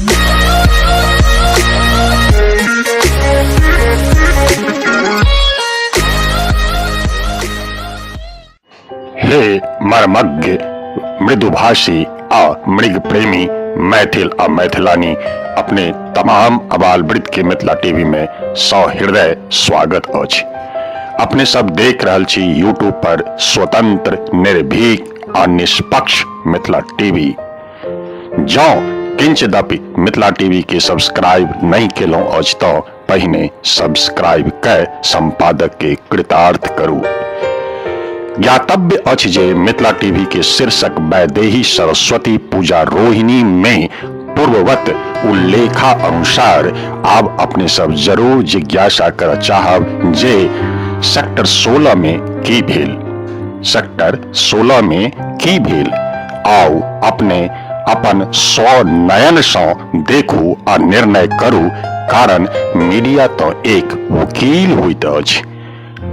हे मर्मज्ञ मृदुभाषी आ मृग प्रेमी मैथिल आ मैथिलानी अपने तमाम अबाल वृद्ध के मिथिला टीवी में सौहृदय स्वागत अछि। अपने सब देख रहल छी यूट्यूब पर स्वतंत्र निर्भीक आ निष्पक्ष मिथिला टीवी। जौ किंचिदपि मिथिला टीवी के सब्सक्राइब नहीं केलहुं अछि तो पहिने सब्सक्राइब कै संपादक के कृतार्थ करू। ज्ञातव्य अछि जे मिथिला टीवी के शीर्षक वैदेही सरस्वती पूजा रोहिणी में पूर्ववत उल्लेखा अनुसार आब अपने सब जरूर जिज्ञासा कर चाहब जे सेक्टर 16 में की भेल। सेक्टर 16 में की भेल आओ अपने अपन स्व नयन सँ देखू आ निर्णय करू, कारण मीडिया तो एक वकील होइत अछि,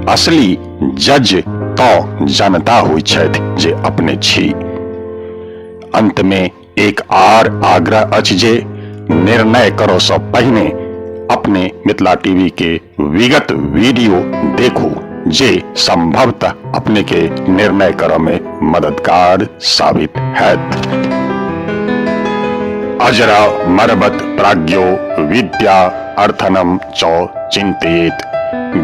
असली जज तो जनता होइत छथि जे अपने छी। अंत में एक आर आग्रह अछि जे निर्णय करो सँ पहिने अपने मिथिला टीवी के विगत वीडियो देखू जे संभवतः अपने के निर्णय करऽ में मददगार साबित हैत। अजरा मरबत प्राज्ञो विद्या अर्थनम च चिंतयेत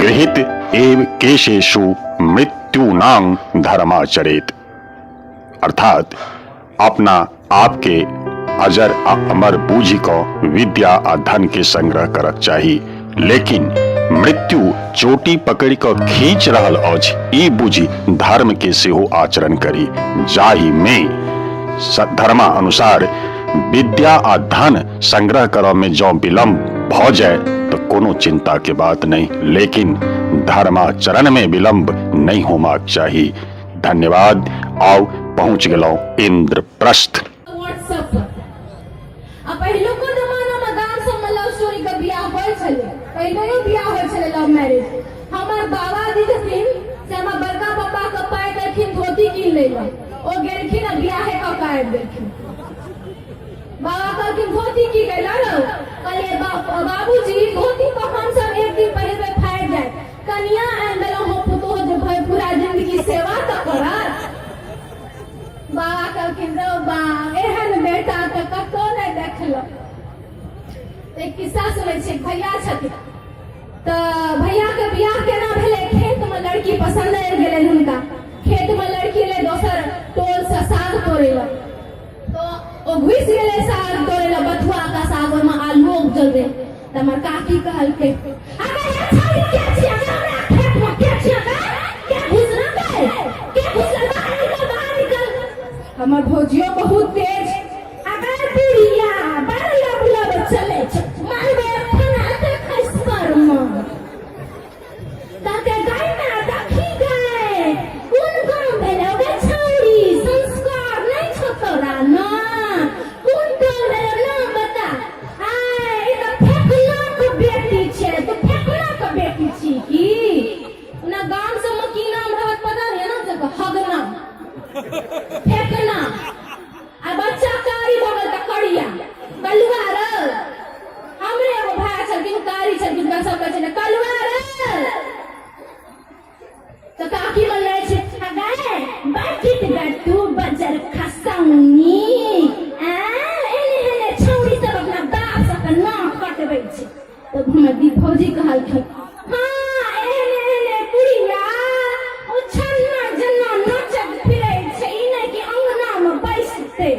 गृहीत एव केशेषु मृत्युनां धर्माचरेत। अर्थात अपना आपके अजर आ अमर बूझी को विद्या आ धन के संग्रह करक चाही, लेकिन मृत्यु चोटी पकड़ को खींच रहल अछि ई बुझी धर्म के सेहो आचरण करी, जाहि में धर्मा अनुसार विद्या आ धन संग्रह करऽ में जो विलम्ब भ जाए तो कोनो चिंता के बात नहीं, लेकिन धर्माचरण में विलम्ब नहीं होमाक चाहिए। धन्यवाद। आओ पहुंच गेलौ इंद्रप्रस्थ। पहिलुको जमाना में गाम सब में लव स्टोरी के बियाह होय छले, पहिलुको बियाह होय छले लव मैरिज। हमर बाबा दी छथिन से हमर बड़का पापा के पाय देलखिन धोती कीन लेला, ओ गेलखिन आ बियाहे क काट देलखिन। बाबा कहलखिन धोती की लेला न, कहले बाबूजी धोती तो हम सब एक दिन पहिरबे फाड़ जाए, कनिया आन देलौ हो पुतोह जे भाई पूरा जिंदगी सेवा त करत। बाबा कहलखिन रो बा एहन बेटा त कतो नहीं देखलो। एक किस्सा सुनै छी, भैया छथिन त भैया के बियाह केना भेलै, खेत में लड़की पसंद आबि गेलै हुनका, खेत में लड़की ले दोसर टोल से साग तोड़े ला, तो ओ घुस गेलै साग तोड़े ला, बथुआ का साग में आलू उपजल रहे। त हमर काकी कहलकै अरे ये छौरी के छी, हमरा खेत में के छी, के घुसना के घुसना, बाहर निकल। हमर भौजियो बहुत तेज, अगर पिरिया बड़ लब चले छ, मारबे खाना ते खस पर म ताके गाय ना देखी गए कोन काम भेलो गे छौरी, संस्कार नहीं छ तोरा ना, कोन काम भेलो ना बता। आय ई त फेकला के बेटी छे, तो फेकला के बेटी छी की ना। गांव से में की नाम रहत पता है ना, जगह हगना फेकना, आ बच्चा कारी भगल त करिया कलुआ रे। हमरे एगो भाई छलखिन कारी छलखिन, का सब कहै छै कलुआ रे, त काकी मन ले छै अगाय बाटित गट्टू बजर खसौनी आ एने एने छौरी सब अपना बाप सब नाक कटबै छै। तो हमर दी भौजी कहलखिन हां एने एने कुड़िया ओ छन्ना जन्ना नचत फिरै छै, ई नै कि अंगना में बैसते।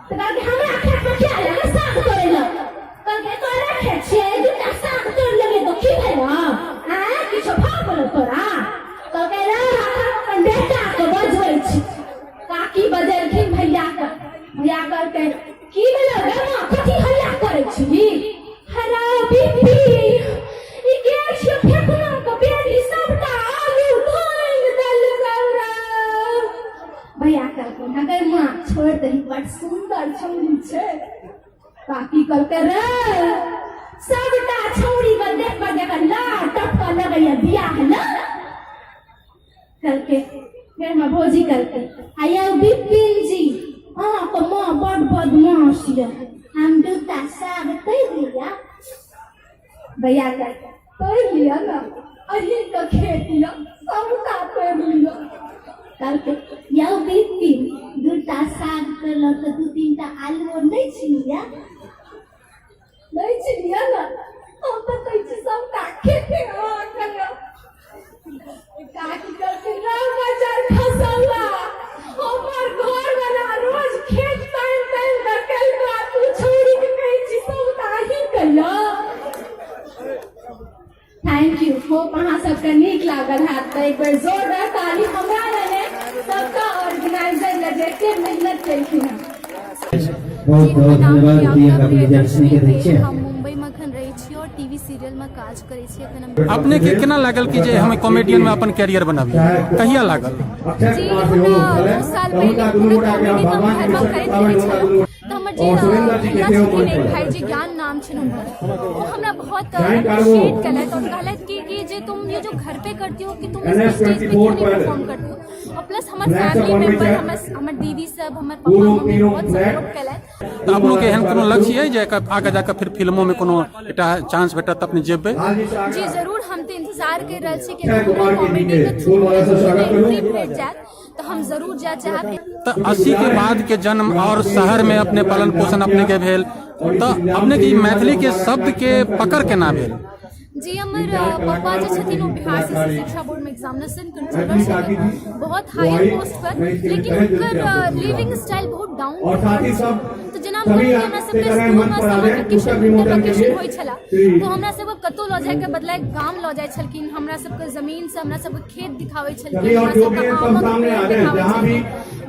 तो कहलकै हमरा खेत में क्या लगे साग तोड़े ला, कहलकै तोरा खेत छै दूटा साग तोड़ लेबे तो की भेला, आ किछो भाव बोल तोरा। कहलकै रे अपन बेटा के बजबै छी। काकी बजेलखिन भैया के, भैया कहलकै की भेला रे मां कथी हल्ला करै छी, हरा बीबी ई के छै फेकना के बेटी सबटा आलू तोड़ देल गौरा। भैया कहलकै अगर मां छोड़ दही बड़ सुंदर छौरी छै। काकी कहलकै रे सबटा छौरी के देख के देख लार टपका लगैया बियाह न। कहलकै फिर में भौजी कहलकै आया बिपिन जी अहाँके माँ बड़ बदमाश यऽ हम दूटा साग तोड़ि लिअ भैया तोड़ि लिअ ने अही के खेत यऽ सबटा तोड़ि लिअ कहलकै यौ बिपिन दूटा साग तोड़लहुँ तऽ 2-3टा आलू नहि छिलियै ने हम तऽ कहै छी सबटा खेते काकी कहलकै राम बाजार खसौला हमर घर वाला रोज खेत तानि कलवा तू छोड़ी के कहै छी सबटा ही कहिया थैंक यू होप अहाँ सबके नीक लागल हैत तऽ एक बेर जोरदार ताली हमरा लने सबका ऑर्गेनाइजर लगे के मेहनत केलखिन बहुत बहुत धन्यवाद प्रियंका प्रियदर्शनी के दै छियै। हम मुंबई में अखन रही छी और टीवी सीरियल में काज करे छी अखन हम अपने के केना लागल कि जे हमें कॉमेडियन में अपन कैरियर बनाबी कहिया लागल जी हमरा 2 साल पहले पूरा कॉमेडी हम घर में करैत रही छलहुँ तो हमर जे छथिन भाई जी ज्ञान नाम छै हुनकर वो हमरा बहुत अप्रिशिएट केलथि और कहलथि कि जे तुम ये जो घर पे करती हो कि तुम स्टेज पे क्यों नहीं परफॉर्म करती हो और प्लस हमारे फैमिली मेंबर हमारे दीदी सब हमारे पापा मम्मी बहुत सपोर्ट केलथि तो अपनों के एहन कोनो लक्ष्य है जे आगे जाकर फिर फिल्मों में कोनो एकटा चांस भेटत अपने जेबे जी जरूर हम तो इंतजार कर रहे छी कि कॉमेडी के थ्रू भेट जाए तो हम जरूर जा चाहते तो 80 के बाद के जन्म और शहर में अपने पालन पोषण अपने के भेल तो अपने की मैथिली के शब्द के पकड़ के ना भेल जी हमर पापा जे छथिन वो बिहार से शिक्षा बोर्ड में एग्जामिनेशन कंट्रोलर छथिन बहुत हाई पोस्ट पर लेकिन उनकर लिविंग स्टाइल बहुत डाउन तो जेना हमरा सबके स्कूल में समर वेकेशन होय छला तो हमरा सब कतौ ल जाय के बदला गांव ल जाय छलकिन हमरा सबके जमीन से हमरा सबके खेत दिखावे छलकिन हमरा सबके आम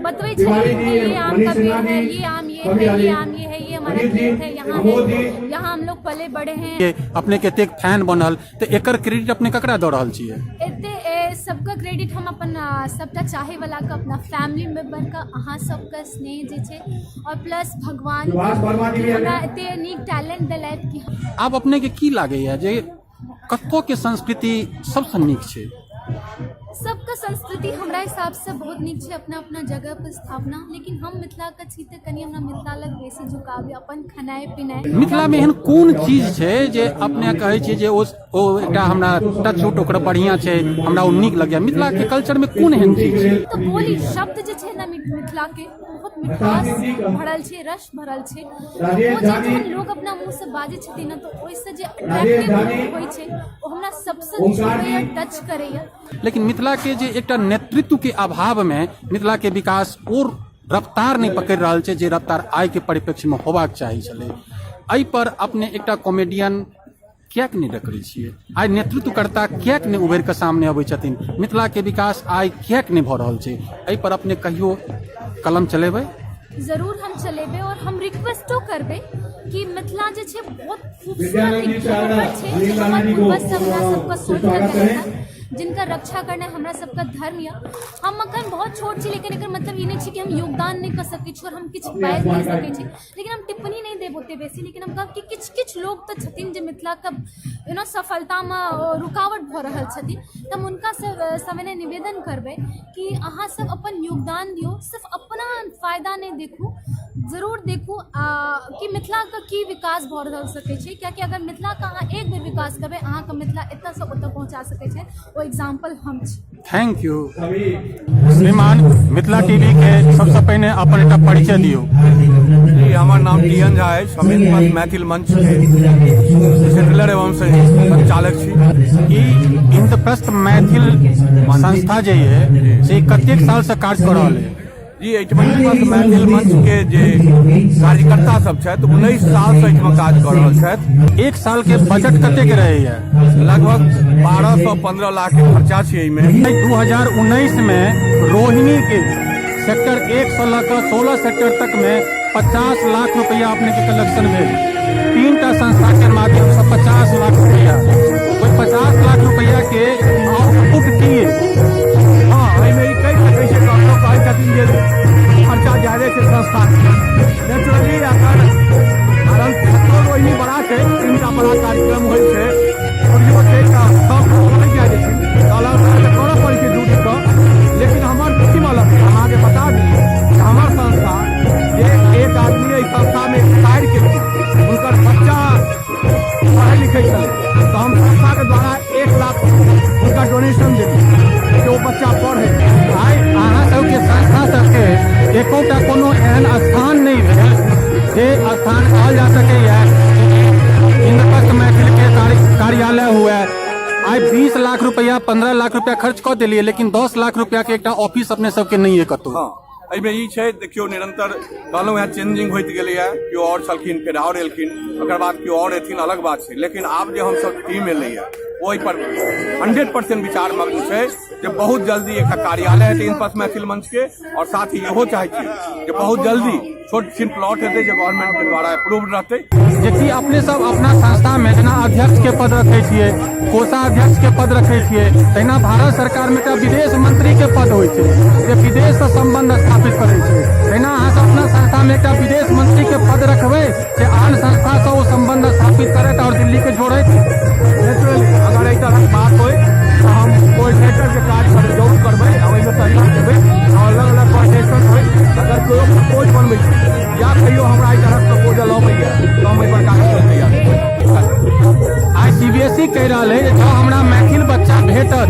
बतबै छलकिन ये आम का पेड़ है ये आम ये है ये आम ये है ये हमारा खेत है यहाँ हम लोग पले बड़े हैं अपने के तेक फैन बनल तो एकर क्रेडिट अपने ककरा दऽ रहल छियै एते सबका क्रेडिट हम अपन सबटा चाहे वाला का अपना फैमिली मेंबर का अहाँ सबका स्नेह जे छै और प्लस भगवान हमरा एते नीक टैलेंट देलथि कि आब अपने के की लागैया जे कतौ के संस्कृति सबसे नीक छै सबका संस्कृति हमरा हिसाब से बहुत नीक छै अपना अपना जगह पर स्थापना लेकिन हम मिथिला के छी तऽ कनी हमरा मिथिला लग बेसी झुकाव अपन खेनाइ पिनाइ मिथिला में एहन कोन चीज छै जे अपने कहै छियै जे ओ एकटा हमरा टच उट ओकरा बढ़िया छै हमरा ओ नीक लगैया मिथिला के कल्चर में कोन एहन चीज छै तो बोली शब्द जे छै ना मिथिला के बहुत मिठास भरल छै रस भरल छै वो जखन लोग अपना मुंह से बाजै छथिन ना तो ओइसे जे अट्रैक्टिव होय छै ओ हमरा सबसे छुबैया टच करैया लेकिन मिथिला के जे एकटा नेतृत्व के अभाव में मिथिला के विकास और रफ्तार नहीं पकड़ रहा है जे रफ्तार आय के परिप्रेक्ष्य में होबाक चाहिए छले एहि पर अपने एकटा कॉमेडियन कियाक नहीं रखै छियै आइ नेतृत्वकर्ता कियाक नहीं उभरि के सामने अबै छथिन मिथिला के विकास आइ कियाक नहीं भऽ रहल छै एहि पर अपने कहियो कलम चलेबै जरूर हम चलेबे और हम रिक्वेस्टो करबे कि मिथिला जे छै बहुत खूबसूरत एक धरोहर छै जे हमर पूर्वज सब हमरा सबके सोच कर जिनका रक्षा करना हमरा सबका धर्म या हम अखन बहुत छोट छी लेकिन एकर मतलब ये नहीं छै कि हम योगदान नहीं कर सकै छी और हम किछ बाइज नहीं सकै छी लेकिन हम टिप्पणी नहीं देब ओते बेसी लेकिन हम कहब कि किछ लोग तो छथिन जे मिथिला के सफलता में रुकावट भऽ रहल छथिन तऽ हुनका सवेने निवेदन करबै कि अहाँ सब अपन योगदान दियौ सिर्फ अपना फायदा नहीं देखू जरूर देखू कि मिथिला का की विकास भऽ रहल सकै छै कियाकि अगर मिथिला का अहाँ एक बेर विकास करबै अहाँ के मिथिला एतऽ से ओतऽ पहुँचा सकै छै वो एग्जाम्पल हम छी थैंक यू श्रीमान मिथिला टीवी के सबसे पहले अपन एकटा परिचय दियौ जी हमार नाम डीएन झा है समिति पर मैथिल मंच के सेटलर एवं संचालक छी इंद्रप्रस्थ मैथिल संस्था जे है से कतेक साल से काज कर रहल है जी मैथिल मंच के जे कार्यकर्ता सब छथि 19 साल से एहिठाम काज कर रहल छथि एक साल के बजट कतेक रहैया लगभग 12 से 15 लाख के खर्चा छै एहिमे 2019 में रोहिणी के सेक्टर 1 से लेकर 16 सेक्टर तक में 50 लाख रुपया अपने के कलेक्शन भेल 3टा संस्था के माध्यम से 50 लाख रुपया कोई 50 लाख रुपया के आउटपुट किए हाँ एहिमे कहि सकै छै कखनो कहै छथिन जे खर्चा ज्यादा छै संस्था नेचुरली अगर कारण कतौ रोहिणी बड़ा छै 3टा बड़ा कार्यक्रम होइ छै और यो छै सब होइ जाइ छै डॉलर करऽ पड़ै छै दूर लेकिन हमर खुशी वाला अहाँके बता दी हमर संस्था रखे छले तो हम संस्था के द्वारा 1 लाख उनका डोनेशन देली कि वो बच्चा पढ़े। आइ अहाँ सबके संस्था सबके एकोटा कोनो एहन स्थान नहीं भेल जे स्थान कहल जा सकैए इंद्रप्रस्थ मैथिल के कार्यालय हुए। आइ 20 लाख रुपया 15 लाख रुपया खर्च कऽ देलियै लेकिन 10 लाख रुपया के एकटा ऑफिस अपने सबके नहीं है कतौ। हाँ एहिमे ई छै देखियो निरंतर कहलहुँ यहाँ चेंजिंग होइत गेलैए, केओ और छलखिन फेर और एलखिन, ओकर बाद केओ और एथिन अलग बात छै, लेकिन आब जे हमसब टीम एलैए ओहि पर 100% विचार मग्न छै जे बहुत जल्दी एक कार्यालय हेतै इंद्रप्रस्थ मैथिल मंच के, और साथ ही इहो चाहै छी जे बहुत जल्दी छोट छिन प्लॉट हेतै जे गवर्नमेंट के द्वारा अप्रूव्ड रहतै। जेकि अपने सब अपना संस्था में जेना अध्यक्ष के पद रखे छियै, कोषाध्यक्ष के पद रखे छियै, तहिना भारत सरकार में एकटा विदेश मंत्री के पद होइ छै जे विदेश से संबंध स्थापित करै छै। तहिना अहाँ सब अपना संस्था में एकटा विदेश मंत्री के पद रखबै जे आन संस्था से ओ संबंध स्थापित करैत और दिल्ली के जोड़ैत। नेचुरली अगर एहि तरहक बात होइ तो हम कोऑर्डिनेटर के काज जरूर करबै, ओहिमे सहयोग देबै, अलग अलग कोऑर्डिनेशन होइ। अगर कोई कोच बनबै या कहियो हमरा एहि तरहक प्रपोजल अबैया तो हम एहि पर काज करऽ तैयार। आई CBSE कहि रहल है जँ हमरा मैथिल बच्चा भेटत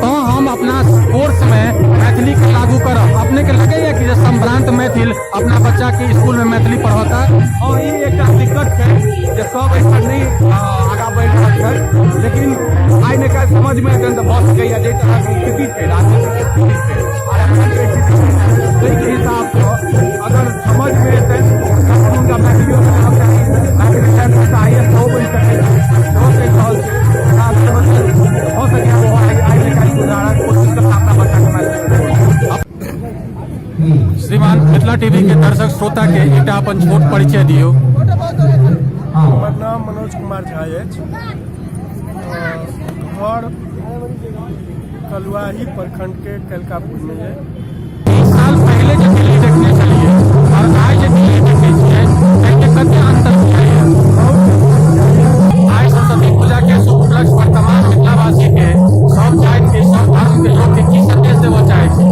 तो हम अपना कोर्स में मैथिली के लागू करब। अपने के लगैया कि जे संभ्रांत मैथिल अपना बच्चा के स्कूल में मैथिली पढ़ौता? और ई एकटा दिक्कत छै जे सब एहि पर नहि आगाँ बढ़ि रहल छै, लेकिन आइ ने काल्हि समझ में अत्यंत भऽ सकैया जे तरह के स्थिति छै, राजनीतिक स्थिति छै और एखन के स्थिति छै, ताहि हिसाब से अगर समझ में एतै तखन हुनका मैथिलियो के नाम चाही, मैथिली छात्र IAS सेहो बनि सकैए, सेहो कहि रहल छै। हो सकैए वो आइ ने काल्हि सुधारक कोशिश करता अपना बच्चा के मैथिली। श्रीमान मिथिला टीवी के दर्शक श्रोता के एकटा अपन छोट परिचय दियौ। हमर नाम मनोज कुमार झा अछि, घर कलुआही प्रखंड के कैलकापुर में है। 20 साल पहले जब दिल्ली देखने चलिए और आज जब दिल्ली देखने छियै ताहिके कते अंतर बुझाइए? आइ सरस्वती पूजा के शुभ उपलक्ष्य पर तमाम मिथिलावासी के सब जाति के सब धर्म के लोग के की संदेश देबऽ चाहै छी?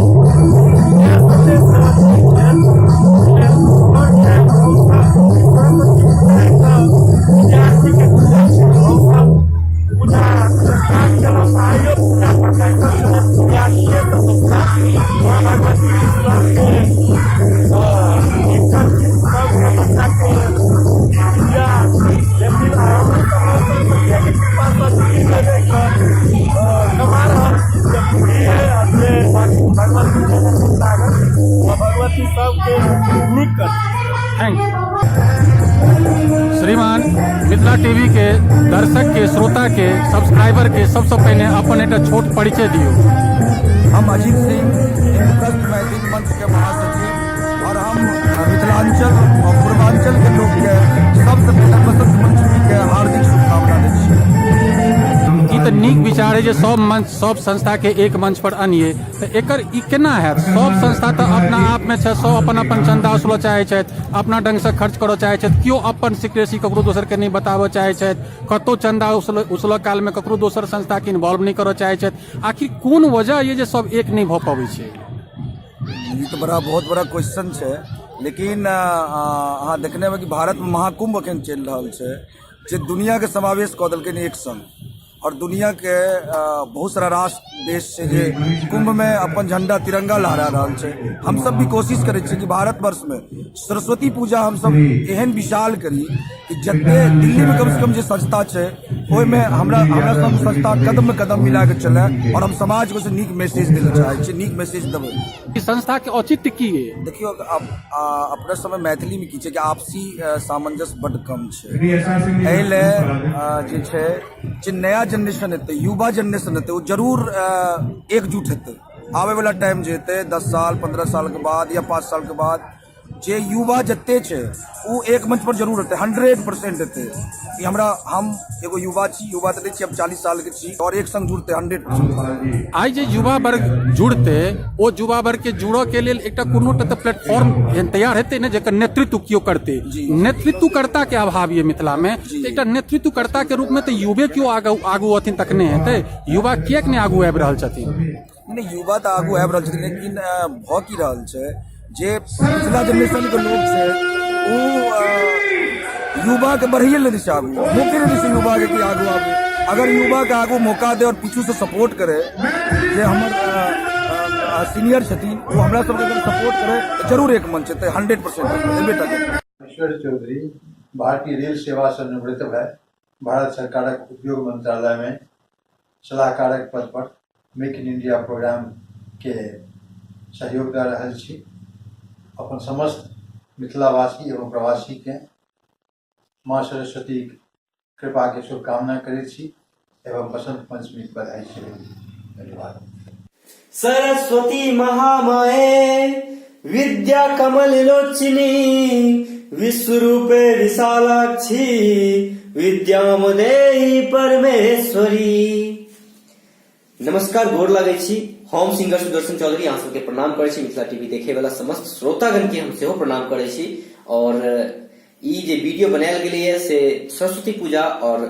भगवती सबके नीक कर। Thank you. श्रीमान मिथिला टीवी के दर्शक के श्रोता के सब्सक्राइबर के सबसे पहले अपन एक छोट परिचय दियो। हम अजीत सिंह इंद्रप्रस्थ मैथिल मंच के महासचिव और हम मिथिलांचल और पूर्वांचल के लोग के सबसे पहले बसंत पंचमी के हार्दिक शुभकामना दै छी। ई तऽ नीक विचार है जे सब मंच सब संस्था के एक मंच पर आनिए, तो एकर ई केना हैत? सब संस्था तऽ अपना आप में छै, सब अपन अपन चंदा वसूलऽ चाहै छथि, अपना ढंग से खर्च करऽ चाहै छथि, केओ अपन सिक्रेसी ककरो दोसर के नहीं बताबऽ चाहै छथि, कतौ चंदा उसलऽ काल में ककरो दोसर संस्था के इन्वॉल्व नहीं करऽ चाहै छथि। आखिर कोन वजह ये जे सब एक नहीं भऽ पबै छै? ये तो बहुत बड़ा क्वेश्चन है, लेकिन अहाँ देखने में कि भारत में महाकुंभ अखन चल रहा है जे दुनिया के समावेश कऽ देलकै एक संग, और दुनिया के बहुत सारा राष्ट्र देश से जे कुंभ में अपन झंडा तिरंगा लहरा रहा है। हम सब भी कोशिश करे कि भारत वर्ष में सरस्वती पूजा हम सब एहन विशाल करी कि जते दिल्ली में कम से कम जो सजता है ओहि में हमरा सब सजता कदम में कदम मिला के चले, और हम समाज को से नीक मैसेज देना चाहे छी, नीक मैसेज देबै। ई संस्था के औचित्य की है? देखियो अब अपने समय मैथिली में की छै कि आपसी सामंजस्य बड कम छै। एहि ले जे छै जे नया जनरेशन हेतै, युवा जनरेशन हेतै, वो जरूर एकजुट हेतै। आवे वाला टाइम जे हेतै 10 साल 15 साल के बाद या 5 साल के बाद जे युवा जते छै वो एक मंच पर जरूर हेतै, 100% हेतै। कि हमरा हम एगो युवा छी, युवा तऽ छी, अब 40 साल के छी, और एक संग जुड़ते 100%। आई जे युवा वर्ग जुड़ते ओ युवा वर्ग के जुड़ो के लिए एकटा कोनो प्लेटफॉर्म तैयार हेतै ने जेकर नेतृत्व कियो करते। नेतृत्वकर्ता के अभाव ये मिथिला में, एकटा नेतृत्वकर्ता के रूप में तो युवे क्यों आगू अथिन तकने हेतै? युवा किएक नहीं आगू आबि रहल छथिन? नहीं, युवा तो आगू आबि रहल छथिन, लेकिन भऽ की रहल छै जे पिछला जनरेशन के लोग छै वो युवा के बढ़िए ले दिशा आगू मौके ले दिशा युवा के आगू आगू अगर युवा के आगू मौका दे और पीछू से सपोर्ट करे जे हमर सीनियर छथिन वो हमरा सबके अगर सपोर्ट करे तो जरूर एक मंच है 100% बेटा ईश्वर चौधरी भारतीय रेल सेवा से निवृत्त भय भारत सरकारक उद्योग मंत्रालय में सलाहकारक पद पर मेक इन इंडिया प्रोग्राम के सहयोग दे रहल छी। अपन समस्त मिथिलावासी एवं प्रवासी के माँ सरस्वती कृपा के शुभकामना करैत छी एवं बसंत पंचमी के बधाई छी। धन्यवाद। सरस्वती महामाये विद्या कमल लोचिनी विश्वरूपे विशालाक्षी विद्यामदेहि परमेश्वरी। नमस्कार, गोर लागै छी। हम सिंगर सुदर्शन चौधरी अहाँ सबके प्रणाम करै छी। मिथिला टीवी देखे वाला समस्त श्रोतागण के हम सेहो प्रणाम करै छी। और ई जे वीडियो बनायल गेलै है से सरस्वती पूजा और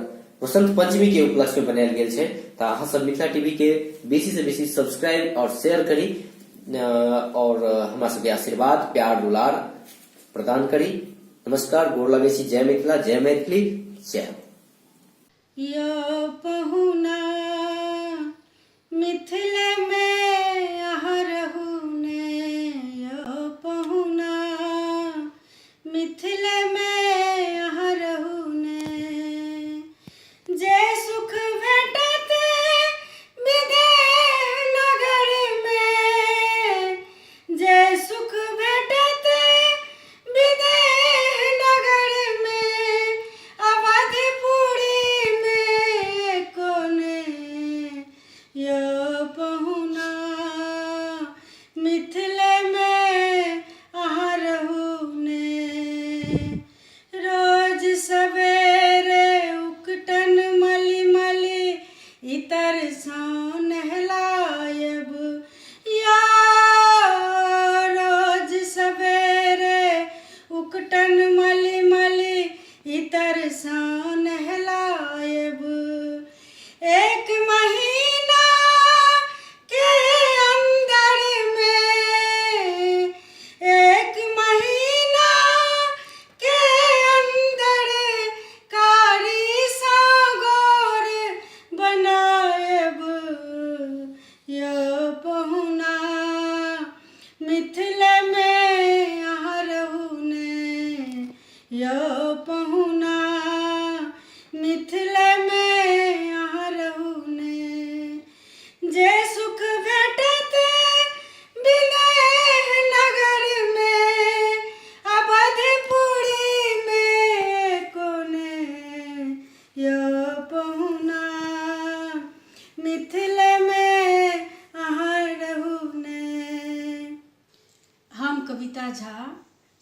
वसंत पंचमी के उपलक्ष्य में बनायल गेल छै। तो अहाँ सब मिथिला टीवी के बेसी से बेसी सब्सक्राइब और शेयर करी और हमरा सबके आशीर्वाद प्यार दुलार प्रदान करी। नमस्कार, गोर लागै छी। जय मिथिला, जय मैथिली, जय। यो पहुना मिथिला में अहरहु ने, यो पहुना मिथिला में अहरहु ने, जे सुख भेटत विदेह नगर में, जे सुख भेटत विदेह नगर में, अवधपुरी में कोने, यो पहुना मिथिला में अहरहु ने। रोज सवेरे उकटन मली मली इतर सा नहलायब, या रोज सवेरे उकटन मली मली इतर सा नहलायब। एक महीना के अंदर में, एक महीना के अंदर कारी सा गोर बनायब, यो पहुना मिथिला में अहरहु ने, यो पहुना मिथिला में अहरहु ने, जे सुख भेटत विदेह नगर में, अवधपुरी में कोने, यो पहुना मिथिला में अहरहु ने। हम कविता झा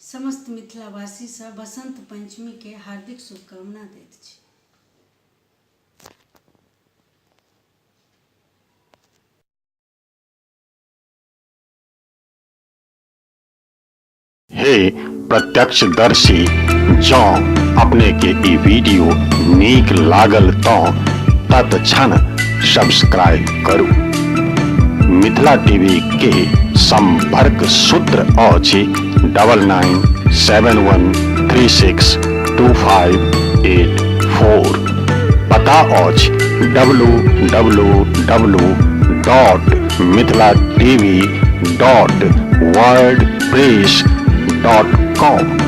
समस्त मिथिलावासी से बसंत पंचमी के हार्दिक शुभकामना दैत छी। हे प्रत्यक्षदर्शी, जँ अपने के ई वीडियो नीक लागल तो तत्क्षण सब्सक्राइब करू। मिथिला टीवी के संपर्क सूत्र अछि 9971362584। पता अछि www.mithilatv.wordpress.com।